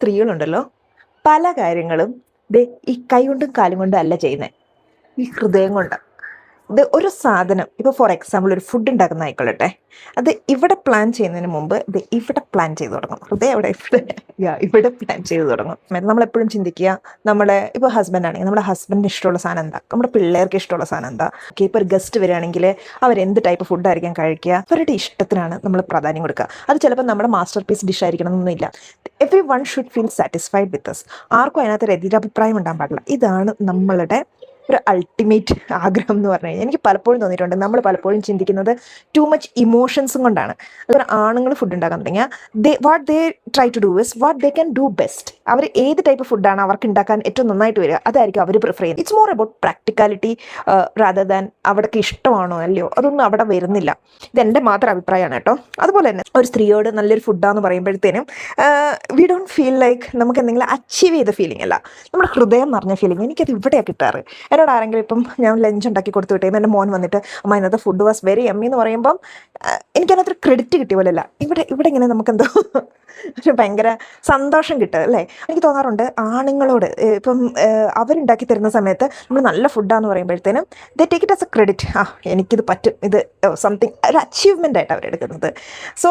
സ്ത്രീകളുണ്ടല്ലോ പല കാര്യങ്ങളും ദേ ഈ കൈ കൊണ്ടും കാലും കൊണ്ടും അല്ല ചെയ്യുന്നത്, ഈ ഹൃദയം കൊണ്ട്. ഇത് ഒരു സാധനം ഇപ്പോൾ ഫോർ എക്സാമ്പിൾ ഒരു ഫുഡ് ഉണ്ടാക്കുന്ന ആയിക്കൊള്ളട്ടെ, അത് ഇവിടെ പ്ലാൻ ചെയ്യുന്നതിന് മുമ്പ് ഇത് ഇവിടെ പ്ലാൻ ചെയ്ത് തുടങ്ങും. ഹൃദയം ഇവിടെ പ്ലാൻ ചെയ്ത് തുടങ്ങും. നമ്മളെപ്പോഴും ചിന്തിക്കുക, നമ്മുടെ ഇപ്പോൾ ഹസ്ബൻഡ് ആണെങ്കിൽ നമ്മുടെ ഹസ്ബൻഡിന് ഇഷ്ടമുള്ള സാധനം എന്താ, നമ്മുടെ പിള്ളേർക്ക് ഇഷ്ടമുള്ള സാധനം എന്താ. ഇപ്പോൾ ഒരു ഗസ്റ്റ് വരികയാണെങ്കിൽ അവരെന്ത് ടൈപ്പ് ഫുഡായിരിക്കും കഴിക്കുക, അവരുടെ ഇഷ്ടത്തിനാണ് നമ്മൾ പ്രാധാന്യം കൊടുക്കുക. അത് ചിലപ്പോൾ നമ്മുടെ മാസ്റ്റർ പീസ് ഡിഷ് ആയിരിക്കണം എന്നൊന്നുമില്ല. Everyone should feel satisfied with us. ആർക്കും അതിനകത്ത് എതിരഭിപ്രായം ഉണ്ടാകാൻ പാടില്ല. ഇതാണ് നമ്മളുടെ ഒരു അൾട്ടിമേറ്റ് ആഗ്രഹം എന്ന് പറഞ്ഞു കഴിഞ്ഞാൽ. എനിക്ക് പലപ്പോഴും തോന്നിയിട്ടുണ്ട് നമ്മൾ പലപ്പോഴും ചിന്തിക്കുന്നത് ടു മച്ച് ഇമോഷൻസും കൊണ്ടാണ്. അതുപോലെ ആണുങ്ങൾ ഫുഡ് ഉണ്ടാക്കാൻ തുടങ്ങിയാൽ what they try to do is what they can do best. അവർ ഏത് ടൈപ്പ് ഫുഡാണ് അവർക്ക് ഉണ്ടാക്കാൻ ഏറ്റവും നന്നായിട്ട് വരിക, അതായിരിക്കും അവർ പ്രിഫർ ചെയ്യുന്നത്. It's more about practicality rather than അവിടേക്ക് ഇഷ്ടമാണോ അല്ലയോ, അതൊന്നും അവിടെ വരുന്നില്ല. ഇതെൻ്റെ മാത്രം അഭിപ്രായമാണ് കേട്ടോ. അതുപോലെ തന്നെ ഒരു സ്ത്രീയോട് നല്ലൊരു ഫുഡാന്ന് പറയുമ്പോഴത്തേനും വി ഡോണ്ട് ഫീൽ ലൈക്ക് നമുക്ക് എന്തെങ്കിലും അച്ചീവ് ചെയ്ത ഫീലിംഗ് അല്ല, നമ്മുടെ ഹൃദയം നിറഞ്ഞ ഫീലിംഗ്. എനിക്കത് ഇവിടെയാണ് കിട്ടാറ്. എന്നോട് ആരെങ്കിലും ഇപ്പം ഞാൻ ലഞ്ച് ഉണ്ടാക്കി കൊടുത്തു വിട്ടേ, എൻ്റെ മോൻ വന്നിട്ട് അമ്മ ഇന്നത്തെ ഫുഡ് വാസ് വെരി എമ്മി എന്ന് പറയുമ്പം എനിക്കതിനകത്ത് ക്രെഡിറ്റ് കിട്ടിയ പോലെയല്ല. ഇവിടെ ഇങ്ങനെ നമുക്കെന്തോ ഒരു ഭയങ്കര സന്തോഷം കിട്ടുക അല്ലേ. എനിക്ക് തോന്നാറുണ്ട് ആണുങ്ങളോട് ഇപ്പം അവരുണ്ടാക്കി തരുന്ന സമയത്ത് നമ്മൾ നല്ല ഫുഡാന്ന് പറയുമ്പോഴത്തേനും they take it as A credit. എനിക്കിത് പറ്റും, ഇത് സംതിങ് ഒരു അച്ചീവ്മെൻ്റ് ആയിട്ട് അവരെടുക്കുന്നത്. സോ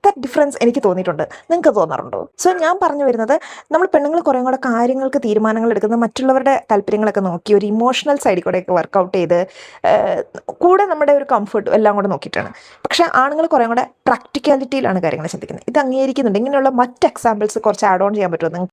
ദാറ്റ് ഡിഫറൻസ് എനിക്ക് തോന്നിയിട്ടുണ്ട്. നിങ്ങൾക്ക് തോന്നാറുണ്ടോ? സോ ഞാൻ പറഞ്ഞു വരുന്നത്, നമ്മൾ പെണ്ണുങ്ങൾ കുറേ കൂടെ കാര്യങ്ങൾക്ക് തീരുമാനങ്ങൾ എടുക്കുന്നത് മറ്റുള്ളവരുടെ താല്പര്യങ്ങളൊക്കെ നോക്കി ഒരു ഇമോഷണൽ സൈഡിൽ കൂടെയൊക്കെ വർക്കൗട്ട് ചെയ്ത് കൂടെ നമ്മുടെ ഒരു കംഫർട്ടും എല്ലാം കൂടെ നോക്കിയിട്ടാണ്. പക്ഷേ ആണുങ്ങൾ കുറേ കൂടെ പ്രാക്ടിക്കാലിറ്റിയിലാണ് കാര്യങ്ങൾ ചിന്തിക്കുന്നത്. ഇത് അംഗീകരിക്കുന്നുണ്ട്. ഇങ്ങനെയുള്ള മറ്റ് എക്സാമ്പിൾസ് കുറച്ച് ആഡ് ഓൺ ചെയ്യാൻ പറ്റുമോ നിങ്ങൾക്ക്?